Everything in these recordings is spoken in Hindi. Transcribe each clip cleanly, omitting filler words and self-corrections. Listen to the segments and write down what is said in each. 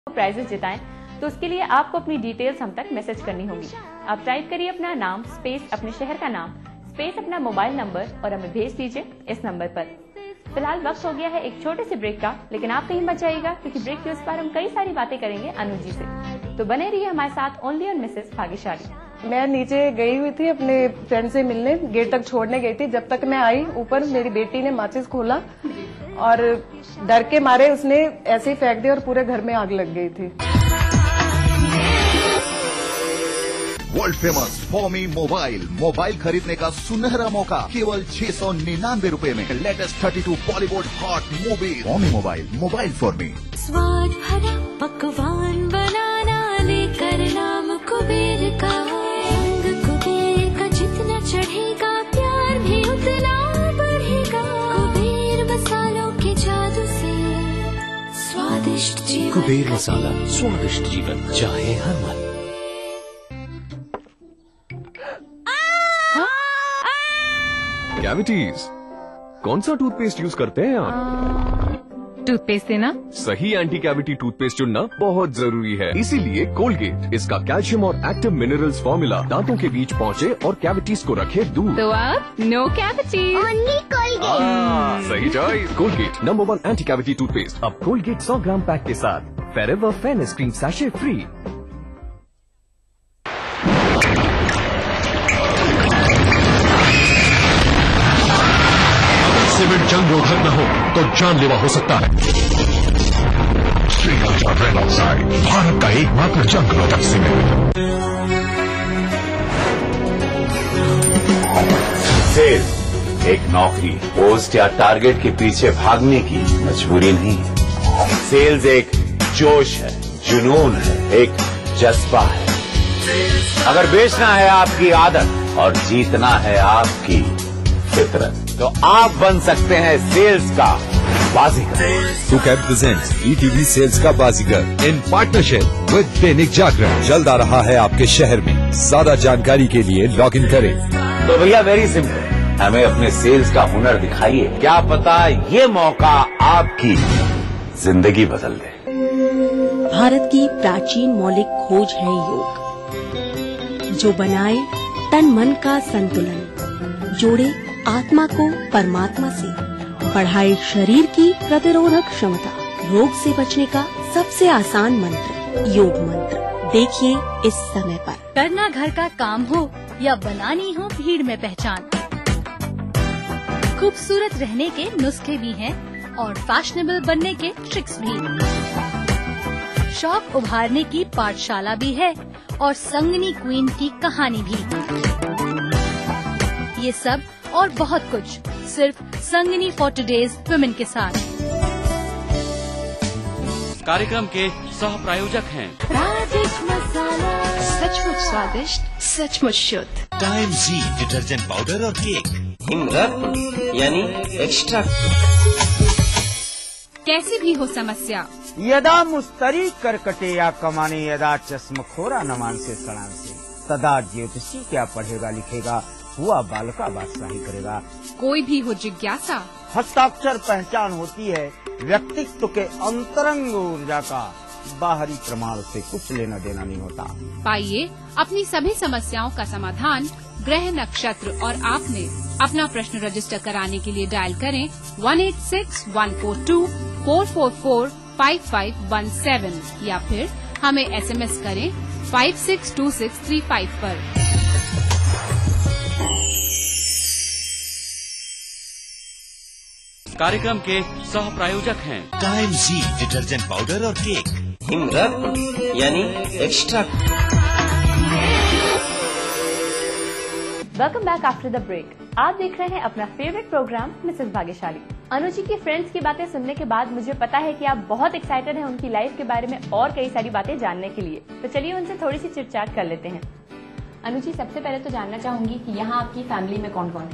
प्राइजेस जिताएं तो उसके लिए आपको अपनी डिटेल्स हम तक मैसेज करनी होगी। आप टाइप करिए अपना नाम स्पेस अपने शहर का नाम स्पेस अपना मोबाइल नंबर और हमें भेज दीजिए इस नंबर पर। फिलहाल वक्त हो गया है एक छोटे से ब्रेक का, लेकिन आप कहीं मत जाइएगा क्योंकि ब्रेक के उस पार हम कई सारी बातें करेंगे अनु जी से। तो बने रहिए हमारे साथ ओनली ऑन मिसेस भाग्यशाली। मैं नीचे गई हुई थी अपने फ्रेंड से मिलने, गेट तक छोड़ने गई थी। जब तक मैं आई ऊपर मेरी बेटी ने माचिस खोला और डर के मारे उसने ऐसे ही फेंक दिया और पूरे घर में आग लग गई थी। वर्ल्ड फेमस फॉमी मोबाइल खरीदने का सुनहरा मौका केवल 699 रुपए में। Latest 32 Bollywood hot movie. Foamy mobile for me. स्वाद भरा पकवान बनाना लेकर नाम कुबेर का। रंग कुबेर का जितना चढ़ेगा प्यार भी उतना बढ़ेगा। कुबेर मसालों के जादू से स्वादिष्ट जीवन। कुबेर मसाला, स्वादिष्ट जीवन चाहे हर मन। कैविटीज, कौन सा टूथपेस्ट यूज करते हैं आप? टूथपेस्ट है ना? सही एंटी कैविटी टूथपेस्ट चुनना बहुत जरूरी है। इसीलिए कोलगेट, इसका कैल्शियम और एक्टिव मिनरल्स फॉर्मूला दांतों के बीच पहुंचे और कैविटीज को रखे दूर। तो अब नो कैविटीज, ओनली कोलगेट। सही choice. Colgate number 1 anti cavity toothpaste. अब कोलगेट 100 ग्राम पैक के साथ forever fairness cream sachet free. Cement जंग रोधक न हो तो जानलेवा हो सकता है। श्रीलंका रेड ऑक्साइड, भारत का एकमात्र जंग रोधक सीमेंट। सेल्स एक नौकरी, पोस्ट या टारगेट के पीछे भागने की मजबूरी नहीं है। सेल्स एक जोश है, जुनून है, एक जज्बा है। अगर बेचना है आपकी आदत और जीतना है आपकी फितरत, तो आप बन सकते हैं सेल्स का बाजीगर। सुकैब प्रेजेंट्स ईटीवी सेल्स का बाजीगर in partnership with Dainik Jagran. जल्द आ रहा है आपके शहर में। ज्यादा जानकारी के लिए लॉग इन करें। तो भैया वेरी सिंपल, हमें अपने सेल्स का हुनर दिखाइए। क्या पता ये मौका आपकी जिंदगी बदल दे। भारत की प्राचीन मौलिक खोज है योग, जो बनाए तन मन का संतुलन, जोड़े आत्मा को परमात्मा से, बढ़ाए शरीर की प्रतिरोधक क्षमता। रोग से बचने का सबसे आसान मंत्र योग मंत्र। देखिए इस समय पर। करना घर का काम हो या बनानी हो भीड़ में पहचान, खूबसूरत रहने के नुस्खे भी हैं और फैशनेबल बनने के ट्रिक्स भी। शौक उभारने की पाठशाला भी है और संगनी क्वीन की कहानी भी। ये सब और बहुत कुछ सिर्फ संगनी फॉर टुडेज वुमेन के साथ। कार्यक्रम के सह प्रायोजक हैं राधिक मसाला, सचमुच स्वादिष्ट, सचमुच शुद्ध। टाइम जी डिटर्जेंट पाउडर और केक। हिमरत्न यानी एक्स्ट्रा। कैसी भी हो समस्या, यदा मुस्तरी करकटे या कमाने, यदा चश्मखोरा नमान से सड़ान से, तदा ज्योतिषी क्या पढ़ेगा लिखेगा, हुआ बालका बादशाही करेगा। कोई भी हो जिज्ञासा, हस्ताक्षर पहचान होती है व्यक्तित्व के अंतरंग ऊर्जा का। बाहरी प्रमाण से कुछ लेना देना नहीं होता। पाइए अपनी सभी समस्याओं का समाधान ग्रह नक्षत्र और आपने अपना प्रश्न रजिस्टर कराने के लिए डायल करें 18614244455517 या फिर हमें SMS करें 562635 पर। कार्यक्रम के सह प्रायोजक हैं टाइम जी डिटर्जेंट पाउडर और केक। हिमरत्न यानी extra. Welcome back after the break. आप देख रहे हैं अपना फेवरेट प्रोग्राम मिसेस भाग्यशाली। अनु जी की फ्रेंड्स की बातें सुनने के बाद मुझे पता है कि आप बहुत एक्साइटेड हैं उनकी लाइफ के बारे में और कई सारी बातें जानने के लिए। तो चलिए उनसे थोड़ी सी चिटचाट कर लेते हैं। अनु जी, सबसे पहले तो जानना चाहूंगी कि यहाँ आपकी फैमिली में कौन कौन है?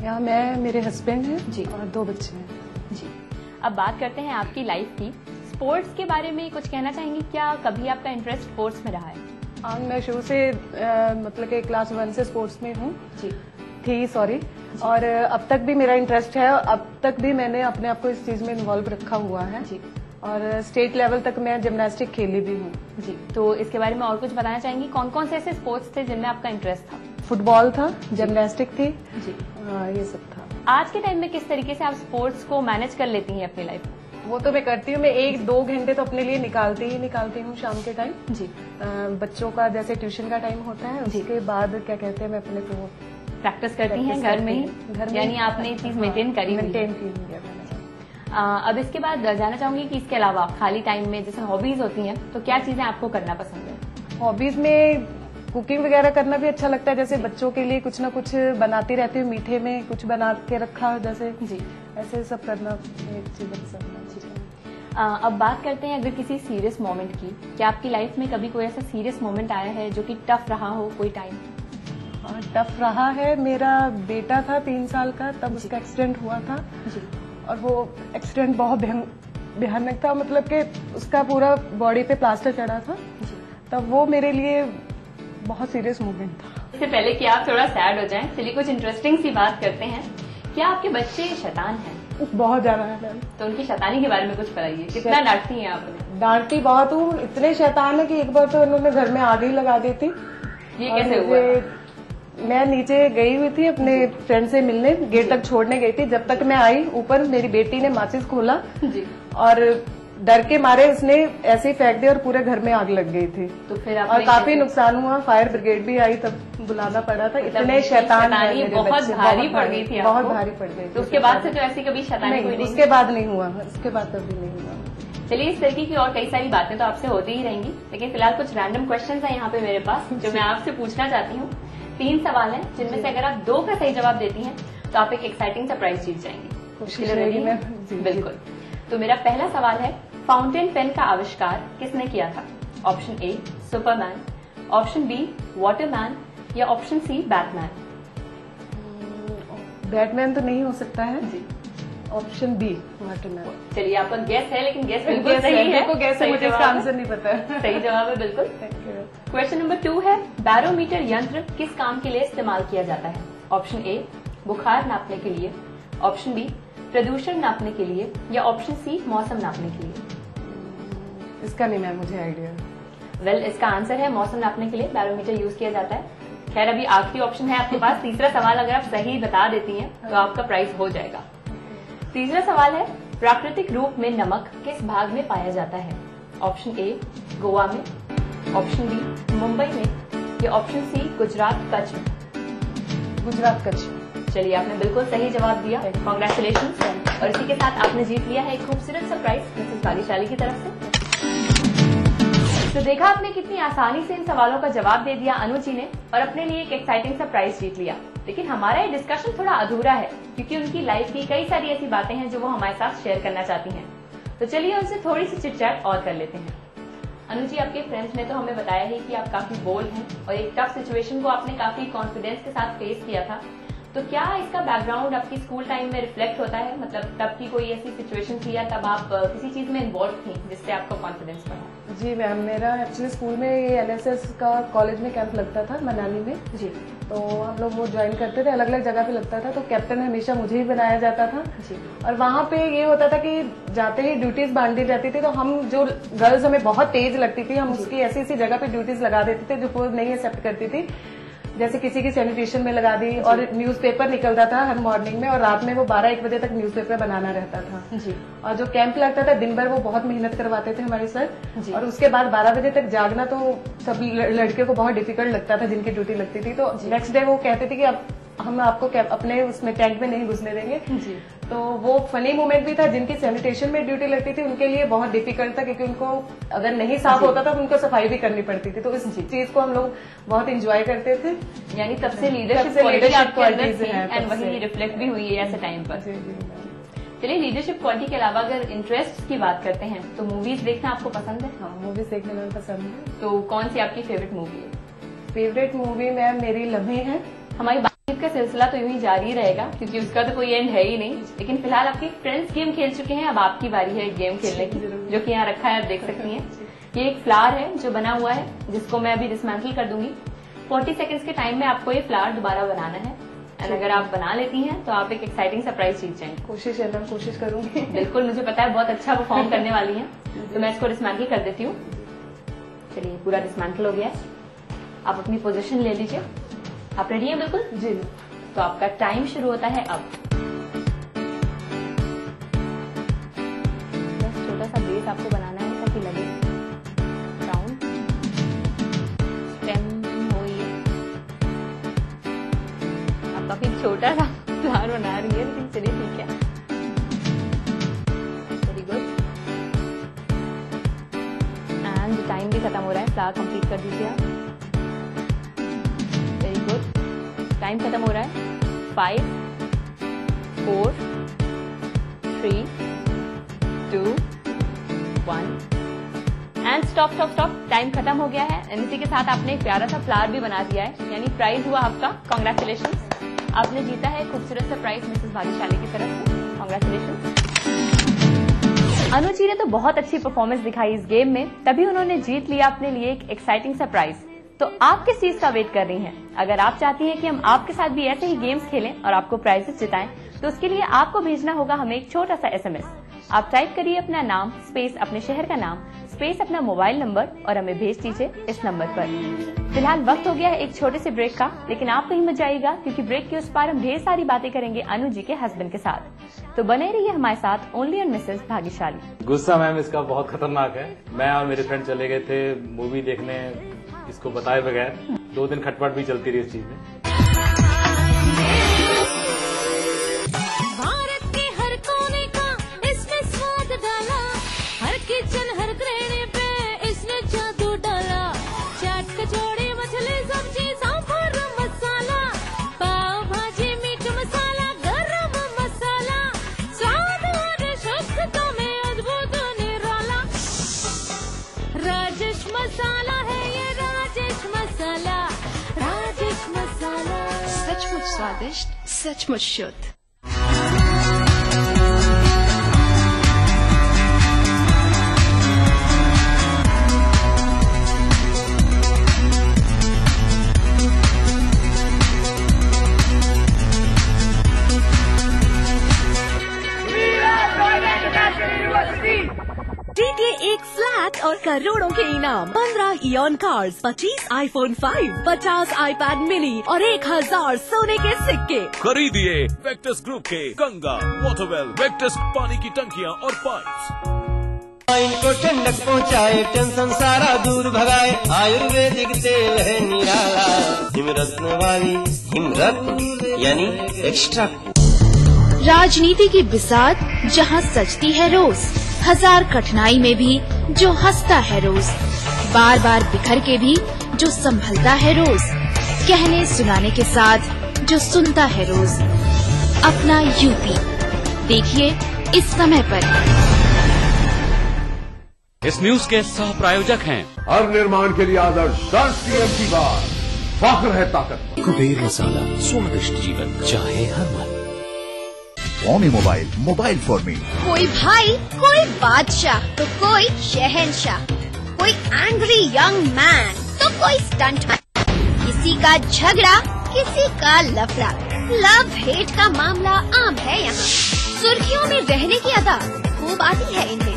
यहाँ मैं, मेरे हस्बैंड हैं जी और 2 बच्चे हैं जी। अब बात करते हैं आपकी लाइफ की। स्पोर्ट्स के बारे में कुछ कहना चाहेंगी? क्या कभी आपका इंटरेस्ट स्पोर्ट्स में रहा है? मैं शुरू से मतलब कि क्लास 1 से स्पोर्ट्स में हूँ जी। और अब तक भी मेरा इंटरेस्ट है। अब तक भी मैंने अपने आप को इस चीज में इन्वॉल्व रखा हुआ है जी। और स्टेट लेवल तक मैं जिम्नास्टिक खेली भी हूँ। जी, तो इसके बारे में और कुछ बताना चाहेंगी? कौन कौन से ऐसे स्पोर्ट्स थे जिनमें आपका इंटरेस्ट था? फुटबॉल था, जिम्नास्टिक थी जी, ये सब था। आज के टाइम में किस तरीके से आप स्पोर्ट्स को मैनेज कर लेती हैं अपनी लाइफ में? वो तो मैं करती हूँ, मैं 1-2 घंटे तो अपने लिए निकालती हूँ शाम के टाइम जी। बच्चों का जैसे ट्यूशन का टाइम होता है, उसके बाद क्या कहते हैं मैं अपने को प्रैक्टिस करती हैं घर में ही? यानी आपने ये चीज मेंटेन करी हुई है? मेंटेन की हुई है। अब इसके बाद जानना चाहूंगी कि इसके अलावा खाली टाइम में जैसे हॉबीज होती हैं तो क्या चीजें आपको करना पसंद है? हॉबीज में कुकिंग वगैरह करना भी अच्छा लगता है, जैसे बच्चों के लिए कुछ ना कुछ बनाती रहती हूँ, मीठे में कुछ बना के रखा जैसे जी, ऐसे सब करना एक चीज पसंद है। अब बात करते हैं अगर किसी सीरियस मोमेंट की, क्या आपकी लाइफ में कभी कोई ऐसा सीरियस मोमेंट आया है जो कि टफ रहा हो कोई टाइम? हाँ, टफ रहा है। मेरा बेटा था 3 साल का, तब उसका एक्सीडेंट हुआ था जी, और वो एक्सीडेंट बहुत भयानक था, मतलब कि उसका पूरा बॉडी पे प्लास्टर चढ़ा था, तब वो मेरे लिए बहुत सीरियस मोमेंट था। इससे पहले कि आप थोड़ा सैड हो जाएं, चलिए कुछ इंटरेस्टिंग सी बात करते हैं। क्या आपके बच्चे शैतान हैं? बहुत ज्यादा है मैम। तो उनकी शैतानी के बारे में कुछ बताइए, कितना डांटती हैं आप उन्हें? डांटती बहुत हूँ, इतने शैतान है कि एक बार तो उन्होंने घर में आग ही लगा दी थी। ये कैसे हुआ? मैं नीचे गई हुई थी अपने फ्रेंड से मिलने, गेट तक छोड़ने गई थी, जब तक मैं आई ऊपर मेरी बेटी ने माचिस खोला जी, और डर के मारे उसने ऐसे ही फेंक दिया और पूरे घर में आग लग गई थी। तो फिर और काफी नुकसान हुआ, फायर ब्रिगेड भी आई, तब बुलाना पड़ा था। इतने शैतान है मेरे बहुत बच्चे, भारी पड़ गई थी, बहुत भारी पड़ गई। तो उसके बाद से तो ऐसी कभी शैतानी हुई नहीं? उसके बाद नहीं हुआ, उसके बाद कभी नहीं हुआ। चलिए, इस तरीके की और कई सारी बातें तो आपसे होती ही रहेंगी, लेकिन फिलहाल कुछ रैंडम क्वेश्चंस हैं यहाँ पे मेरे पास जो मैं आपसे पूछना चाहती हूँ। 3 सवाल हैं जिनमें से अगर आप 2 का सही जवाब देती हैं तो आप एक एक्साइटिंग सरप्राइज जीत जाएंगी। कोशिश रहेगी मैं। बिल्कुल। तो मेरा पहला सवाल है, फाउंटेन पेन का आविष्कार किसने किया था? Option A Superman, option B Waterman या ऑप्शन सी बैटमैन? बैटमैन तो नहीं हो सकता है जी, ऑप्शन बी वाटरमैन। चलिए, आपका गेस है, लेकिन गेस बिल्कुल सही है। गेस है, मुझे इसका आंसर नहीं पता है। सही जवाब है बिल्कुल। क्वेश्चन नंबर 2 है, बैरोमीटर यंत्र किस काम के लिए इस्तेमाल किया जाता है? ऑप्शन ए बुखार नापने के लिए, ऑप्शन बी प्रदूषण नापने के लिए या ऑप्शन सी मौसम नापने के लिए? इसका नहीं मैम मुझे आइडिया। वेल, इसका आंसर है मौसम नापने के लिए बैरोमीटर यूज किया जाता है। खैर, अभी आखिरी ऑप्शन है आपके पास, तीसरा सवाल अगर आप सही बता देती हैं तो आपका प्राइस हो जाएगा। तीसरा सवाल है, प्राकृतिक रूप में नमक किस भाग में पाया जाता है? ऑप्शन ए गोवा में, ऑप्शन बी मुंबई में या ऑप्शन सी गुजरात कच्छ में? गुजरात कच्छ। चलिए, आपने बिल्कुल सही जवाब दिया, कांग्रेचुलेशंस। और इसी के साथ आपने जीत लिया है एक खूबसूरत सरप्राइज मिसेस भाग्यशाली की तरफ से। तो देखा आपने कितनी आसानी से इन सवालों का जवाब दे दिया अनु जी ने और अपने लिए एक एक्साइटिंग सरप्राइज जीत लिया। लेकिन हमारा ये डिस्कशन थोड़ा अधूरा है क्योंकि उनकी लाइफ की कई सारी ऐसी बातें हैं जो वो हमारे साथ शेयर करना चाहती हैं। तो चलिए उनसे थोड़ी सी चिट-चैट और कर लेते हैं। अनु जी, आपके फ्रेंड्स ने तो हमें बताया है कि आप काफी बोल्ड हैं और एक टफ सिचुएशन को आपने काफी कॉन्फिडेंस के साथ फेस किया था। तो क्या इसका बैकग्राउंड आपकी स्कूल टाइम में रिफ्लेक्ट होता है? मतलब तब की कोई ऐसी सिचुएशन थी या तब आप किसी चीज में इन्वॉल्व थी जिससे आपका कॉन्फिडेंस बढ़ा? जी मैम, मेरा एक्चुअली स्कूल में ये एनएसएस का कॉलेज में कैंप लगता था मनाली में जी, तो हम लोग वो ज्वाइन करते थे, अलग अलग जगह पे लगता था, तो कैप्टन हमेशा मुझे ही बनाया जाता था जी। और वहाँ पे ये होता था कि जाते ही ड्यूटीज बांटी जाती थी, तो हम जो गर्ल्स हमें बहुत तेज लगती थी, हम उसकी ऐसी ऐसी जगह पे ड्यूटीज लगा देते थे जो वो नहीं एक्सेप्ट करती थी। जैसे किसी की सैनिटेशन में लगा दी, और न्यूज़पेपर निकलता था हर मॉर्निंग में और रात में वो 12-1 बजे तक न्यूज़पेपर बनाना रहता था जी। और जो कैंप लगता था दिन भर वो बहुत मेहनत करवाते थे हमारे सर, और उसके बाद 12 बजे तक जागना तो सब लड़कियों को बहुत डिफिकल्ट लगता था जिनकी ड्यूटी लगती थी। तो नेक्स्ट डे वो कहते थे कि अब हम आपको अपने उसमें टेंट में नहीं घुसने देंगे जी। तो वो फनी मोमेंट भी था। जिनकी सैनिटेशन में ड्यूटी लगती थी उनके लिए बहुत डिफिकल्ट था क्योंकि उनको अगर नहीं साफ होता था तो उनको सफाई भी करनी पड़ती थी। तो इस चीज को हम लोग बहुत एंजॉय करते थे। यानी तब से लीडरशिप क्वालिटीज एंड वही रिफ्लेक्ट भी हुई है ऐसे टाइम पर। चलिए, लीडरशिप क्वालिटी के अलावा अगर इंटरेस्ट की बात करते हैं तो मूवीज देखना आपको पसंद है? हाँ, मूवीज देखने में पसंद है। तो कौन सी आपकी फेवरेट मूवी है? फेवरेट मूवी मैम मेरी लम्हे है। हमारी बातचीत का सिलसिला तो यूं ही जारी रहेगा क्योंकि उसका तो कोई एंड है ही नहीं। लेकिन फिलहाल आपके फ्रेंड्स गेम खेल चुके हैं, अब आपकी बारी है गेम खेलने की, जो कि यहाँ रखा है, आप देख सकती हैं। ये एक फ्लावर है जो बना हुआ है जिसको मैं अभी डिसमेंटल कर दूंगी। 40 सेकंड्स के टाइम में आपको ये फ्लावर दोबारा बनाना है। एंड अगर आप बना लेती हैं तो आप एक एक्साइटिंग सरप्राइज जीत जाएंगे। कोशिश है, मैं कोशिश करूंगी। बिल्कुल, मुझे पता है बहुत अच्छा परफॉर्म करने वाली हैं। तो मैं इसको डिसमेंटल कर देती हूँ। चलिए, पूरा डिसमेंटल हो गया है। आप अपनी पोजीशन ले लीजिए। आप रेडी हैं? बिल्कुल जी। तो आपका टाइम शुरू होता है अब। बस छोटा सा बेस आपको बनाना है ताकि लगे राउंड स्टेम हो। ये आप काफी छोटा सा फ्लावर बना रही है, लेकिन चलिए ठीक है। Very good. एंड टाइम भी खत्म हो रहा है, फ्लावर कंप्लीट कर दीजिए आप। Very good. टाइम खत्म हो रहा है। 5 4 3 2 1 and stop stop stop. Time खत्म हो गया है। एंड इसी के साथ आपने एक प्यारा सा फ्लावर भी बना दिया है, यानी प्राइज हुआ आपका। कॉन्ग्रेचुलेशन, आपने जीता है खूबसूरत सा प्राइज मिसेस भाग्यशाली की तरफ से। कॉन्ग्रेचुलेशन। अनुज जी ने तो बहुत अच्छी परफॉर्मेंस दिखाई इस गेम में, तभी उन्होंने जीत लिया अपने लिए एक एक्साइटिंग सा प्राइज। तो आप किस चीज का वेट कर रही हैं? अगर आप चाहती हैं कि हम आपके साथ भी ऐसे ही गेम्स खेलें और आपको प्राइजेस जिताएं, तो उसके लिए आपको भेजना होगा हमें एक छोटा सा SMS। आप टाइप करिए अपना नाम स्पेस अपने शहर का नाम स्पेस अपना मोबाइल नंबर और हमें भेज दीजिए इस नंबर पर। फिलहाल वक्त हो गया है एक छोटे से ब्रेक का, लेकिन आप कहीं मत जाइएगा, क्योंकि ब्रेक के उस पार हम ढेर सारी बातें करेंगे अनुज जी के हस्बैंड के साथ। तो बने रहिए हमारे साथ ओनली ऑन मिसेस भाग्यशाली। गुस्सा मैम इसका बहुत खतरनाक है। मैं और मेरे फ्रेंड चले गए थे मूवी देखने, इसको बताए बगैर। 2 दिन खटपट भी चलती रही इस चीज में। भारत के हर कोने का इसमें स्वाद डाला, हर किचन हर गृहिणी पे इसने जादू डाला। चाट कचौड़ी मछली सब्जी सांभर मसाला, पाव भाजी मीठ मसाला गरम मसाला, स्वाद और शुद्धता में अद्भुत निराला। राजेश मसाला है ये, राजेश मसाला, राजेश मसाला। सचमुच स्वादिष्ट, सचमुच शुद्ध। जीतिए एक फ्लैट और करोड़ों के इनाम। 15 ion cars, 25 iPhone 5, 50 iPad mini और 1000 सोने के सिक्के। खरीदिए वेक्टस ग्रुप के गंगा, वाटरवेल, वेक्टस पानी की टंकियां और पाइप्स। माइंड को ठंडक पहुँचाए, टेंशन सारा दूर भगाए, आयुर्वेदिक तेल है निराला। हिमरत्न वाली हिमरत्न यानी एक्स्ट्रा। राजनीति की बिसात जहाँ सजती है रोज, हजार कठिनाई में भी जो हंसता है रोज, बार बार बिखर के भी जो संभलता है रोज, कहने सुनाने के साथ जो सुनता है रोज। अपना यूपी देखिए इस समय पर। इस न्यूज के सह प्रायोजक हैं हर निर्माण के लिए आदर्श राष्ट्रीय की बात, फख्र है ताकत। कुबेर मसाला, स्वादिष्ट जीवन चाहे हर मन। ओमी मोबाइल, मोबाइल फॉर मी। कोई भाई, कोई बादशाह तो कोई शहंशाह, कोई एंग्री यंग मैन तो कोई स्टंट मैन। किसी का झगड़ा, किसी का लफड़ा, लव हेट का मामला आम है यहाँ। सुर्खियों में रहने की अदा खूब आती है इन्हें।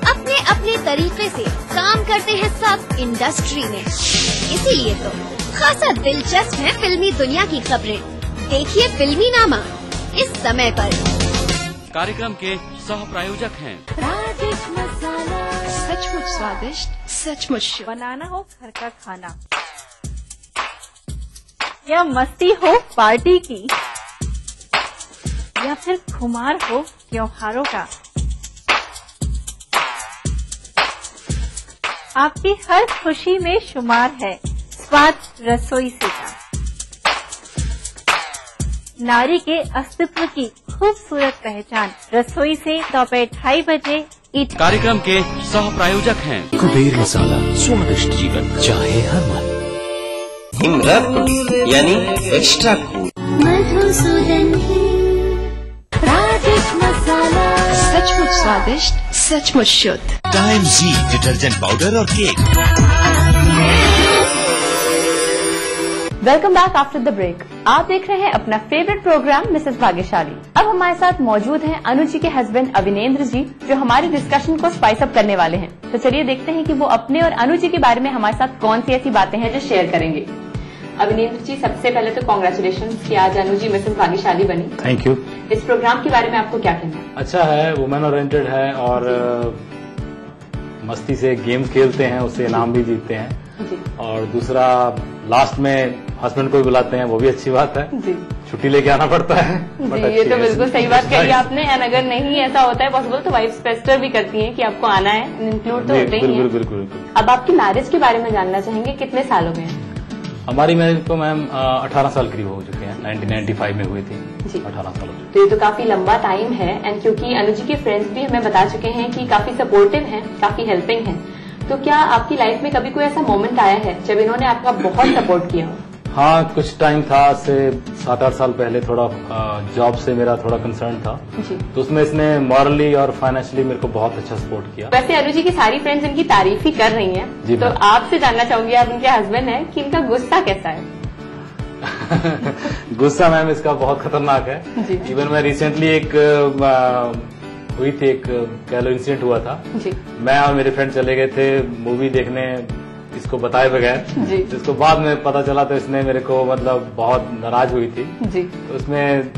अपने अपने तरीके से काम करते हैं सब इंडस्ट्री में, इसीलिए तो खासा दिलचस्प है फिल्मी दुनिया की खबरें। देखिए फिल्मी नामा इस समय पर। कार्यक्रम के सह प्रायोजक हैं राजेश मसाला। सचमुच स्वादिष्ट, सचमुच शुद्ध। बनाना हो घर का खाना या मस्ती हो पार्टी की, या फिर खुमार हो त्योहारों का, आपकी हर खुशी में शुमार है स्वाद रसोई से का। नारी के अस्तित्व की खूबसूरत पहचान रसोई से दोपहर 2:30 बजे ईट। कार्यक्रम के सह प्रायोजक हैं कुबेर मसाला, स्वादिष्ट जीवन चाहे हर मन। हिमरत्न यानी एक्स्ट्रा कूल। मधुसूदन राजेश मसाला। सचमुच स्वादिष्ट, सचमुच शुद्ध। टाइम जी डिटर्जेंट पाउडर और cake. Welcome back after the break. आप देख रहे हैं अपना फेवरेट प्रोग्राम मिसेस भाग्यशाली। अब हमारे साथ मौजूद हैं अनु जी के हस्बैंड अविनेंद्र जी, जो हमारी डिस्कशन को स्पाइस अप करने वाले हैं। तो चलिए देखते हैं कि वो अपने और अनु जी के बारे में हमारे साथ कौन सी ऐसी बातें हैं जो शेयर करेंगे। अविनेंद्र जी, सबसे पहले तो कॉन्ग्रेचुलेशंस कि आज अनु जी मिसेस भाग्यशाली बनी। Thank you. इस प्रोग्राम के बारे में आपको क्या कहना है? अच्छा है, वुमेन ओरिएंटेड है और मस्ती से गेम्स खेलते हैं, उससे इनाम भी जीतते हैं। और दूसरा लास्ट में हस्बैंड को भी बुलाते हैं, वो भी अच्छी बात है। छुट्टी लेके आना पड़ता है। ये तो बिल्कुल सही बात कही आपने। एंड अगर नहीं ऐसा होता है पॉसिबल तो वाइफ पेस्टर भी करती हैं कि आपको आना है, इंक्लूड तो होते ही हैं। बिल्कुल। अब आपकी मैरिज के बारे में जानना चाहेंगे, कितने साल हो गए हैं? हमारी मैरिज को मैम 18 साल करीब हो चुके हैं, 1995 में हुई थी। 18 साल हो चुके। तो ये तो काफी लंबा टाइम है। एंड क्योंकि अनु जी के फ्रेंड्स भी हमें बता चुके हैं कि काफी सपोर्टिव हैं, काफी हेल्पिंग हैं, तो क्या आपकी लाइफ में कभी कोई ऐसा मोमेंट आया है जब इन्होंने आपका बहुत सपोर्ट किया हो? हाँ, कुछ टाइम था, से 7-8 साल पहले थोड़ा जॉब से मेरा थोड़ा कंसर्न था जी। तो उसमें इसने मॉरली और फाइनेंशियली मेरे को बहुत अच्छा सपोर्ट किया। वैसे अनु जी की सारी फ्रेंड्स इनकी तारीफ ही कर रही हैं, तो आपसे जानना चाहूंगी, आप इनके हस्बैंड हैं, कि इनका गुस्सा कैसा है? गुस्सा मैम इसका बहुत खतरनाक है। इवन मैं रिसेंटली एक हुई थी, एक कह लो इंसिडेंट हुआ था जी। मैं और मेरे फ्रेंड चले गए थे मूवी देखने, इसको बताए बगैर जी। जिसको बाद में पता चला तो इसने मेरे को मतलब बहुत नाराज हुई थी जी। तो उसमें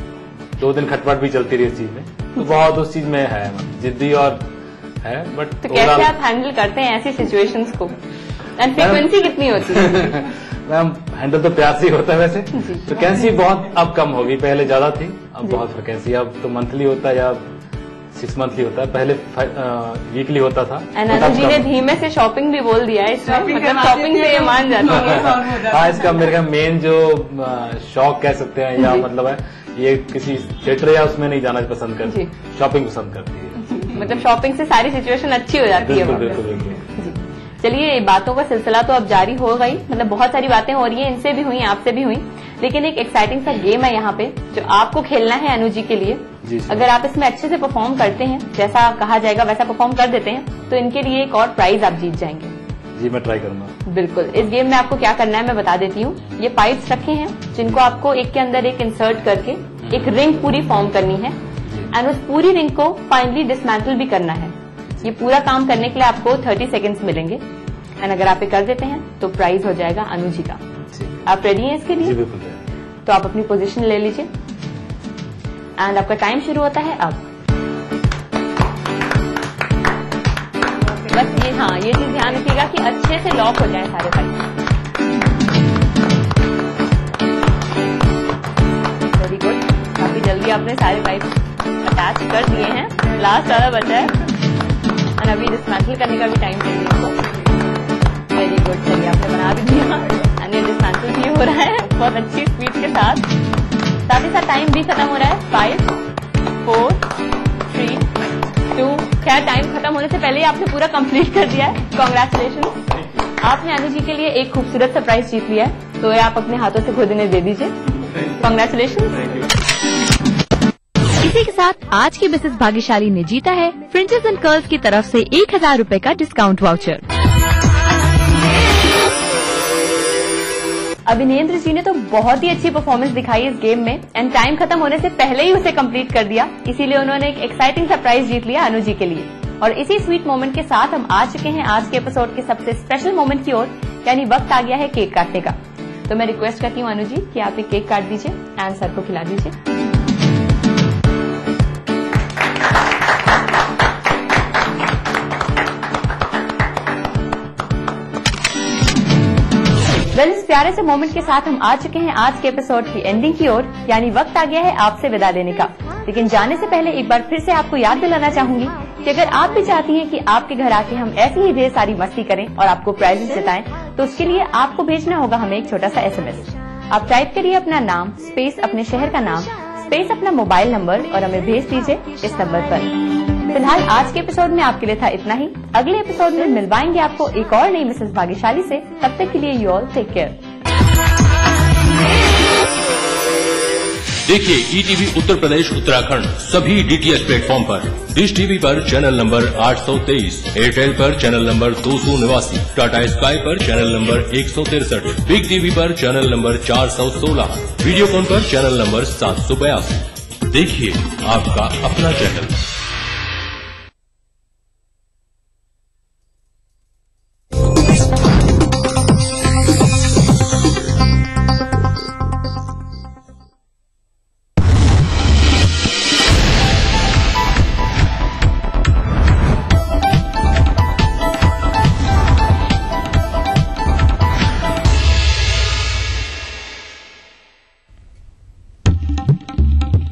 2 दिन खटपट भी चलती रही इस चीज में। तो बहुत उस चीज में है जिद्दी और है। बट तो कैसे आप हैंडल करते हैं ऐसी सिचुएशंस को? एंड फ्रीक्वेंसी कितनी होती है? मैम हैंडल तो प्यार से ही होता है वैसे। फ्रिक्वेंसी बहुत अब कम होगी, पहले ज्यादा थी, अब बहुत फ्रिक्वेंसी। अब तो मंथली होता है या 6 मंथली होता है, पहले वीकली होता था। अनु जी ने धीमे से शॉपिंग भी बोल दिया है इसमें, मतलब शॉपिंग से ये मान जाती है। हाँ, इसका मेरे मेन जो शौक कह सकते हैं या मतलब है, ये किसी थिएटर या उसमें नहीं जाना पसंद करती, शॉपिंग पसंद करती है। मतलब शॉपिंग से सारी सिचुएशन अच्छी हो जाती है। बिल्कुल। चलिए, बातों का सिलसिला तो अब जारी हो गई, मतलब बहुत सारी बातें हो रही हैं, इनसे भी हुई, आपसे भी हुई, लेकिन एक एक्साइटिंग सा गेम है यहाँ पे जो आपको खेलना है अनु जी के लिए। अगर आप इसमें अच्छे से परफॉर्म करते हैं, जैसा कहा जाएगा वैसा परफॉर्म कर देते हैं, तो इनके लिए एक और प्राइज आप जीत जाएंगे। जी, मैं ट्राई करूंगा। बिल्कुल। इस गेम में आपको क्या करना है मैं बता देती हूँ। ये पाइप्स रखे हैं जिनको आपको एक के अंदर एक इंसर्ट करके एक रिंग पूरी फॉर्म करनी है, एंड उस पूरी रिंग को फाइनली डिसमेंटल भी करना है। ये पूरा काम करने के लिए आपको 30 सेकेंड्स मिलेंगे, एंड अगर आप ये कर देते हैं तो प्राइज हो जाएगा अनु जी का। आप रेडी हैं इसके लिए? बिल्कुल। तो आप अपनी पोजीशन ले लीजिए, एंड आपका टाइम शुरू होता है अब। बस ये, हाँ, ये चीज ध्यान रखिएगा कि अच्छे से लॉक हो जाए सारे पाइप। Very good. काफी जल्दी आपने सारे पाइप अटैच कर दिए हैं, लास्ट वाला बचा है, और अभी डिसमेंटल करने का भी टाइम चाहिए इसको। Very good. चलिए, आपने बना भी दिया, अन्य डिसमेंटल भी हो रहा है बहुत अच्छी स्पीड के साथ ही साथ टाइम भी खत्म हो रहा है। 5, 4, 3, 2। खैर, टाइम खत्म होने से पहले ही आपने पूरा कंप्लीट कर दिया है। कॉन्ग्रेचुलेशन, आपने अनु जी के लिए एक खूबसूरत सरप्राइज जीत लिया है, तो ये आप अपने हाथों से खुद इन्हें दे दीजिए। कॉन्ग्रेचुलेशन। इसी के साथ आज की मिसेस भाग्यशाली ने जीता है फ्रिंजेस एंड कर्ल्स की तरफ से 1000 रूपए का डिस्काउंट वाउचर। अविनेंद्र जी ने तो बहुत ही अच्छी परफॉर्मेंस दिखाई इस गेम में, एंड टाइम खत्म होने से पहले ही उसे कंप्लीट कर दिया, इसीलिए उन्होंने एक एक्साइटिंग सरप्राइज जीत लिया अनु जी के लिए। और इसी स्वीट मोमेंट के साथ हम आ चुके हैं आज के एपिसोड के सबसे स्पेशल मोमेंट की ओर, यानी वक्त आ गया है केक काटने का। तो मैं रिक्वेस्ट करती हूँ अनु जी कि आप एक केक काट दीजिए एंड सर को खिला दीजिए। इस प्यारे से मोमेंट के साथ हम आ चुके हैं आज के एपिसोड की एंडिंग की ओर, यानी वक्त आ गया है आपसे विदा लेने का। लेकिन जाने से पहले एक बार फिर से आपको याद दिलाना चाहूंगी कि अगर आप भी चाहती हैं कि आपके घर आके हम ऐसी ही ढेर सारी मस्ती करें और आपको प्राइजेस जिताएं, तो उसके लिए आपको भेजना होगा हमें एक छोटा सा SMS। आप टाइप करिए अपना नाम, स्पेस अपने शहर का नाम, स्पेस अपना मोबाइल नंबर और हमें भेज दीजिए इस नंबर पर। फिलहाल आज के एपिसोड में आपके लिए था इतना ही। अगले एपिसोड में मिलवाएंगे आपको एक और नई मिसेस भाग्यशाली से। तब तक के लिए यू ऑल टेक केयर। देखिए ईटीवी उत्तर प्रदेश उत्तराखंड सभी डीटीएच प्लेटफॉर्म पर। डिश टीवी पर चैनल नंबर 823, एयरटेल पर चैनल नंबर 289, टाटा स्काई पर चैनल नंबर 163, बिग टीवी पर चैनल नंबर 416, वीडियोकॉन पर चैनल नंबर 782। देखिए आपका अपना चैनल।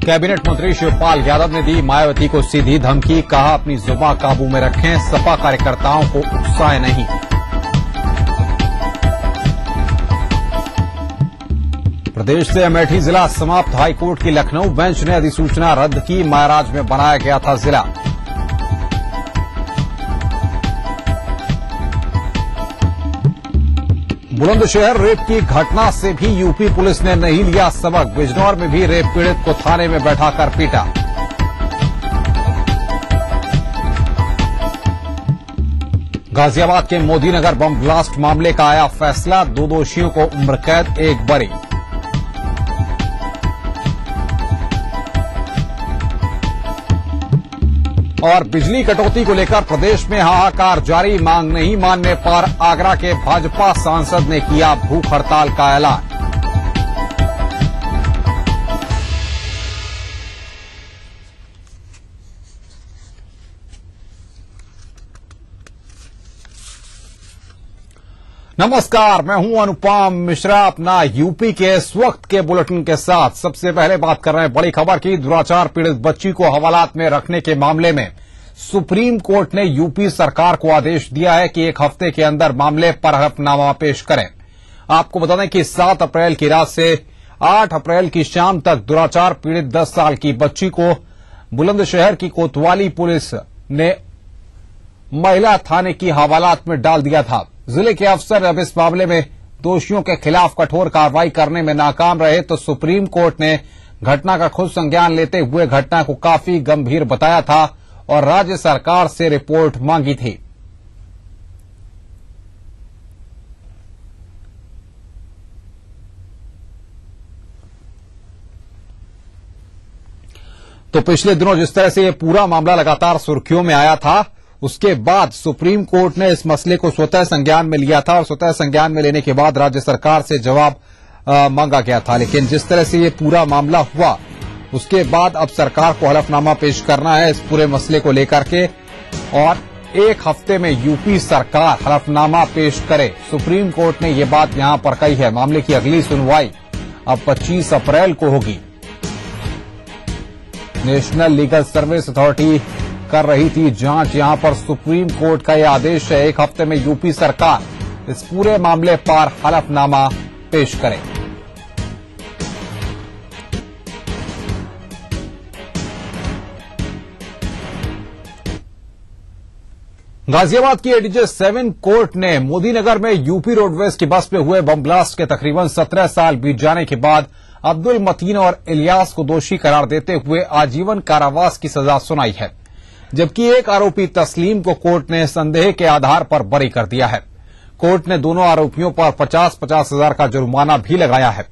कैबिनेट मंत्री शिवपाल यादव ने दी मायावती को सीधी धमकी, कहा अपनी जुबान काबू में रखें, सपा कार्यकर्ताओं को उकसाएं नहीं। प्रदेश से अमेठी जिला समाप्त, हाईकोर्ट की लखनऊ बेंच ने अधिसूचना रद्द की, महाराज में बनाया गया था जिला। बुलंदशहर रेप की घटना से भी यूपी पुलिस ने नहीं लिया सबक, बिजनौर में भी रेप पीड़ित को थाने में बैठाकर पीटा। गाजियाबाद के मोदीनगर बम ब्लास्ट मामले का आया फैसला, 2 दोषियों को उम्र कैद, 1 बरी। और बिजली कटौती को लेकर प्रदेश में हाहाकार जारी, मांग नहीं मानने पर आगरा के भाजपा सांसद ने किया भूख हड़ताल का ऐलान। नमस्कार, मैं हूं अनुपम मिश्रा अपना यूपी के इस वक्त के बुलेटिन के साथ। सबसे पहले बात कर रहे हैं बड़ी खबर की। दुराचार पीड़ित बच्ची को हवालात में रखने के मामले में सुप्रीम कोर्ट ने यूपी सरकार को आदेश दिया है कि 1 हफ्ते के अंदर मामले पर हलफनामा पेश करें। आपको बता दें कि 7 अप्रैल की रात से 8 अप्रैल की शाम तक दुराचार पीड़ित 10 साल की बच्ची को बुलंदशहर की कोतवाली पुलिस ने महिला थाने की हवालात में डाल दिया था। जिले के अफसर अब इस मामले में दोषियों के खिलाफ कठोर कार्रवाई करने में नाकाम रहे तो सुप्रीम कोर्ट ने घटना का खुद संज्ञान लेते हुए घटना को काफी गंभीर बताया था और राज्य सरकार से रिपोर्ट मांगी थी। तो पिछले दिनों जिस तरह से ये पूरा मामला लगातार सुर्खियों में आया था, उसके बाद सुप्रीम कोर्ट ने इस मसले को स्वतः संज्ञान में लिया था और स्वतः संज्ञान में लेने के बाद राज्य सरकार से जवाब मांगा गया था। लेकिन जिस तरह से ये पूरा मामला हुआ उसके बाद अब सरकार को हलफनामा पेश करना है इस पूरे मसले को लेकर के और 1 हफ्ते में यूपी सरकार हलफनामा पेश करे। सुप्रीम कोर्ट ने ये बात यहां पर कही है। मामले की अगली सुनवाई अब 25 अप्रैल को होगी। नेशनल लीगल सर्विस अथॉरिटी कर रही थी जांच। यहां पर सुप्रीम कोर्ट का यह आदेश है 1 हफ्ते में यूपी सरकार इस पूरे मामले पर हलफनामा पेश करे। गाजियाबाद की एडीजे 7 कोर्ट ने मोदीनगर में यूपी रोडवेज की बस में हुए बम ब्लास्ट के तकरीबन 17 साल बीत जाने के बाद अब्दुल मतीन और इलियास को दोषी करार देते हुए आजीवन कारावास की सजा सुनाई है, जबकि एक आरोपी तस्लीम को कोर्ट ने संदेह के आधार पर बरी कर दिया है। कोर्ट ने दोनों आरोपियों पर 50-50 हजार का जुर्माना भी लगाया है।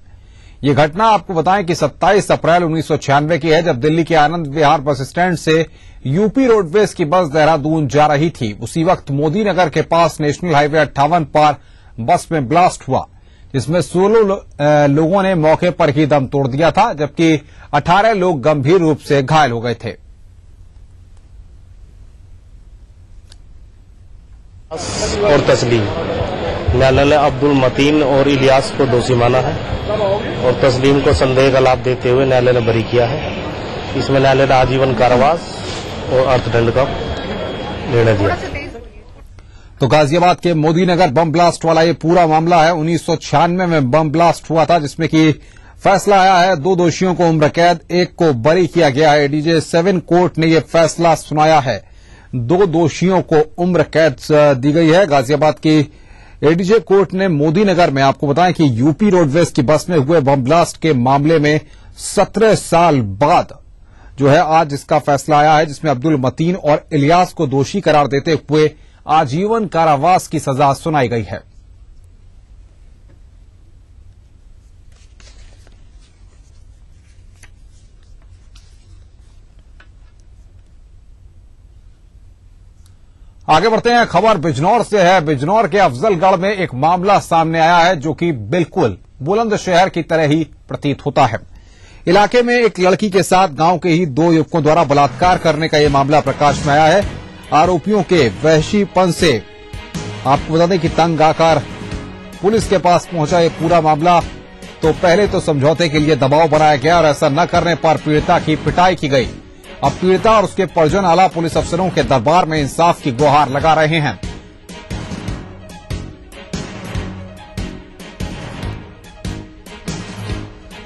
ये घटना आपको बताएं कि 27 अप्रैल 1996 की है, जब दिल्ली के आनंद विहार बस स्टैंड से यूपी रोडवेज की बस देहरादून जा रही थी। उसी वक्त मोदीनगर के पास नेशनल हाईवे 58 पर बस में ब्लास्ट हुआ, जिसमें 16 लोगों ने मौके पर ही दम तोड़ दिया था, जबकि 18 लोग गंभीर रूप से घायल हो गए थे। और तस्लीम, न्यायालय ने अब्दुल मतीन और इलियास को दोषी माना है और तस्लीम को संदेह का लाभ देते हुए न्यायालय ने बरी किया है। इसमें न्यायालय ने आजीवन कारावास और अर्थदंड का निर्णय दिया। तो गाजियाबाद के मोदीनगर बम ब्लास्ट वाला ये पूरा मामला है। 1996 में बम ब्लास्ट हुआ था, जिसमें कि फैसला आया है 2 दोषियों को उम्र कैद, 1 को बरी किया गया है। एडीजे 7 कोर्ट ने यह फैसला सुनाया है, 2 दोषियों को उम्र कैद दी गई है। गाजियाबाद की एडीजे कोर्ट ने मोदीनगर में आपको बताएं कि यूपी रोडवेज की बस में हुए बम ब्लास्ट के मामले में 17 साल बाद जो है आज इसका फैसला आया है, जिसमें अब्दुल मतीन और इलियास को दोषी करार देते हुए आजीवन कारावास की सजा सुनाई गई है। आगे बढ़ते हैं, खबर बिजनौर से है। बिजनौर के अफजलगढ़ में एक मामला सामने आया है जो कि बिल्कुल बुलंदशहर की तरह ही प्रतीत होता है। इलाके में एक लड़की के साथ गांव के ही 2 युवकों द्वारा बलात्कार करने का यह मामला प्रकाश में आया है। आरोपियों के वहशीपन से आपको बता दें कि तंग आकर पुलिस के पास पहुंचा ये पूरा मामला। तो पहले तो समझौते के लिए दबाव बनाया गया और ऐसा न करने पर पीड़िता की पिटाई की गई। अब पीड़िता और उसके परिजन आला पुलिस अफसरों के दरबार में इंसाफ की गुहार लगा रहे हैं।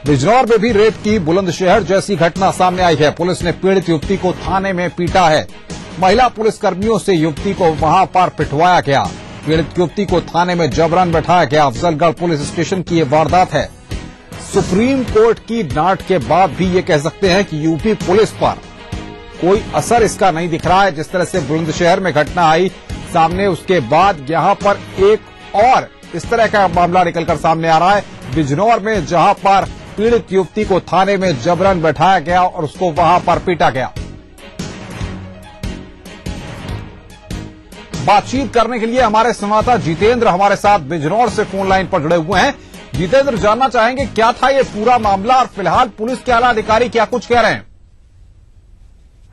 बिजनौर में भी रेप की बुलंदशहर जैसी घटना सामने आई है। पुलिस ने पीड़ित युवती को थाने में पीटा है। महिला पुलिसकर्मियों से युवती को वहां पर पिटवाया गया। पीड़ित युवती को थाने में जबरन बैठाया गया। अफजलगढ़ पुलिस स्टेशन की यह वारदात है। सुप्रीम कोर्ट की डांट के बाद भी ये कह सकते हैं कि यूपी पुलिस पर कोई असर इसका नहीं दिख रहा है। जिस तरह से बुलंदशहर में घटना आई सामने, उसके बाद यहां पर एक और इस तरह का मामला निकलकर सामने आ रहा है बिजनौर में, जहां पर पीड़ित युवती को थाने में जबरन बैठाया गया और उसको वहां पर पीटा गया। बातचीत करने के लिए हमारे संवाददाता जितेंद्र हमारे साथ बिजनौर से फोन लाइन पर जुड़े हुए हैं। जितेंद्र, जानना चाहेंगे क्या था ये पूरा मामला और फिलहाल पुलिस के आला अधिकारी क्या कुछ कह रहे हैं?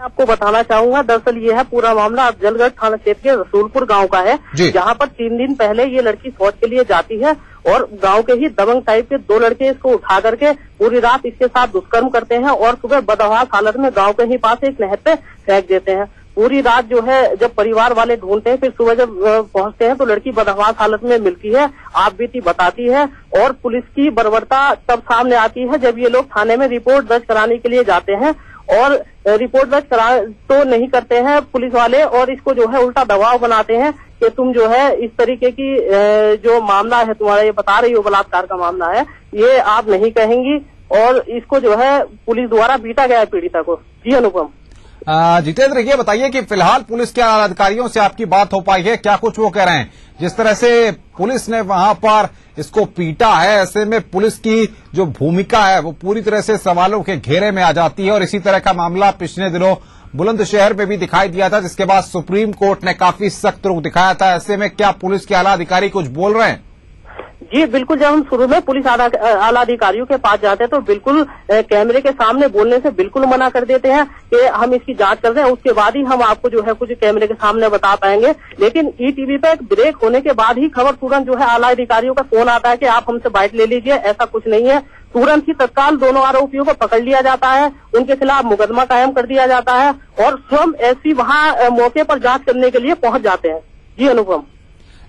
आपको बताना चाहूंगा, दरअसल ये है पूरा मामला अफजलगढ़ थाना क्षेत्र के रसूलपुर गांव का है, जहां पर 3 दिन पहले ये लड़की शौच के लिए जाती है और गांव के ही दबंग टाइप के 2 लड़के इसको उठा करके पूरी रात इसके साथ दुष्कर्म करते हैं और सुबह बदहवास हालत में गांव के ही पास एक नहर पे फेंक देते हैं। पूरी रात जो है जब परिवार वाले ढूंढते हैं, फिर सुबह जब पहुंचते हैं तो लड़की बदहवास हालत में मिलती है, आप बीती बताती है और पुलिस की बर्बरता तब सामने आती है जब ये लोग थाने में रिपोर्ट दर्ज कराने के लिए जाते हैं और रिपोर्ट दर्ज करा तो नहीं करते हैं पुलिस वाले और इसको जो है उल्टा दबाव बनाते हैं कि तुम जो है इस तरीके की जो मामला है तुम्हारा, ये बता रही हो बलात्कार का मामला है, ये आप नहीं कहेंगी और इसको जो है पुलिस द्वारा पीटा गया है पीड़िता को। जी अनुपम। जितेंद्र, ये बताइए कि फिलहाल पुलिस के अधिकारियों से आपकी बात हो पाई है, क्या कुछ वो कह रहे हैं? जिस तरह से पुलिस ने वहां पर इसको पीटा है, ऐसे में पुलिस की जो भूमिका है वो पूरी तरह से सवालों के घेरे में आ जाती है और इसी तरह का मामला पिछले दिनों बुलंदशहर में भी दिखाई दिया था, जिसके बाद सुप्रीम कोर्ट ने काफी सख्त रुख दिखाया था। ऐसे में क्या पुलिस के आला अधिकारी कुछ बोल रहे हैं? जी बिल्कुल, जब हम शुरू में पुलिस आला अधिकारियों के पास जाते हैं तो बिल्कुल कैमरे के सामने बोलने से बिल्कुल मना कर देते हैं कि हम इसकी जांच कर रहे हैं, उसके बाद ही हम आपको जो है कुछ कैमरे के सामने बता पाएंगे। लेकिन ईटीवी पे एक ब्रेक होने के बाद ही खबर तुरंत जो है आला अधिकारियों का फोन आता है कि आप हमसे बाइट ले लीजिए। ऐसा कुछ नहीं है, तुरंत ही तत्काल दोनों आरोपियों को पकड़ लिया जाता है, उनके खिलाफ मुकदमा कायम कर दिया जाता है और स्वयं एसपी वहां मौके पर जांच करने के लिए पहुंच जाते हैं। जी अनुपम।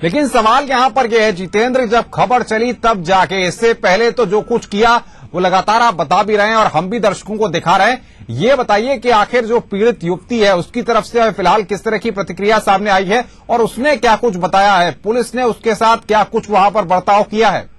लेकिन सवाल यहां पर यह है जितेंद्र, जब खबर चली तब जाके, इससे पहले तो जो कुछ किया वो लगातार आप बता भी रहे हैं और हम भी दर्शकों को दिखा रहे हैं। ये बताइए कि आखिर जो पीड़ित युवती है उसकी तरफ से फिलहाल किस तरह की प्रतिक्रिया सामने आई है और उसने क्या कुछ बताया है? पुलिस ने उसके साथ क्या कुछ वहां पर बर्ताव किया है?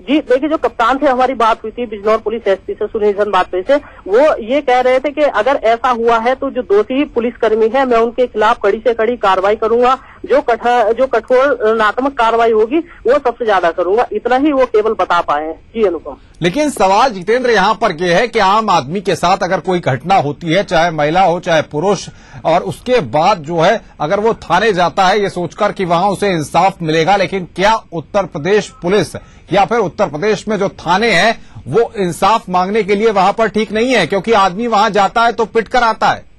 जी देखिए, जो कप्तान थे हमारी बात हुई थी बिजनौर पुलिस एसपी से सुनील बात से, वो ये कह रहे थे कि अगर ऐसा हुआ है तो जो दोषी पुलिसकर्मी है मैं उनके खिलाफ कड़ी से कड़ी कार्रवाई करूंगा, जो कठोरनात्मक कार्रवाई होगी वो सबसे ज्यादा करूंगा, इतना ही वो केवल बता पाए हैं। जी अनुपम। लेकिन सवाल जितेंद्र यहाँ पर यह है कि आम आदमी के साथ अगर कोई घटना होती है, चाहे महिला हो चाहे पुरुष, और उसके बाद जो है अगर वो थाने जाता है ये सोचकर कि वहां उसे इंसाफ मिलेगा, लेकिन क्या उत्तर प्रदेश पुलिस या फिर उत्तर प्रदेश में जो थाने हैं वो इंसाफ मांगने के लिए वहां पर ठीक नहीं है? क्योंकि आदमी वहां जाता है तो पिट कर आता है।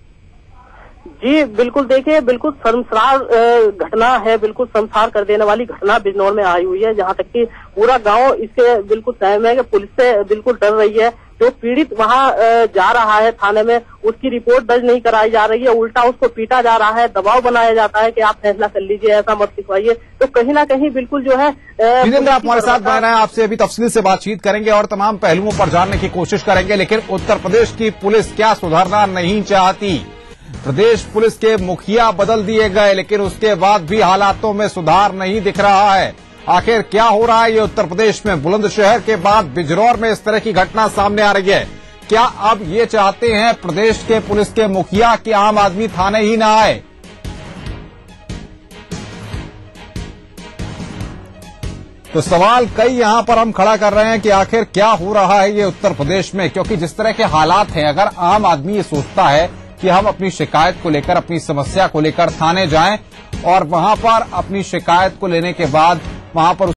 जी बिल्कुल, देखिए बिल्कुल शर्मसार घटना है, बिल्कुल शर्मसार कर देने वाली घटना बिजनौर में आई हुई है, जहां तक कि पूरा गांव इससे बिल्कुल सहम है कि पुलिस से बिल्कुल डर रही है। जो पीड़ित वहां जा रहा है थाने में, उसकी रिपोर्ट दर्ज नहीं कराई जा रही है, उल्टा उसको पीटा जा रहा है, दबाव बनाया जाता है कि आप फैसला कर लीजिए, ऐसा मत लिखवाइए। तो कहीं ना कहीं बिल्कुल जो है जितेंद्र, आप हमारे साथ बन रहे हैं, आपसे अभी तफसील से बातचीत करेंगे और तमाम पहलुओं पर जानने की कोशिश करेंगे। लेकिन उत्तर प्रदेश की पुलिस क्या सुधारना नहीं चाहती? प्रदेश पुलिस के मुखिया बदल दिए गए लेकिन उसके बाद भी हालातों में सुधार नहीं दिख रहा है। आखिर क्या हो रहा है ये उत्तर प्रदेश में? बुलंदशहर के बाद बिजनौर में इस तरह की घटना सामने आ रही है। क्या अब ये चाहते हैं प्रदेश के पुलिस के मुखिया कि आम आदमी थाने ही ना आए? तो सवाल कई यहां पर हम खड़ा कर रहे हैं कि आखिर क्या हो रहा है ये उत्तर प्रदेश में, क्योंकि जिस तरह के हालात हैं, अगर आम आदमी ये सोचता है कि हम अपनी शिकायत को लेकर, अपनी समस्या को लेकर थाने जाएं और वहां पर अपनी शिकायत को लेने के बाद वहां पर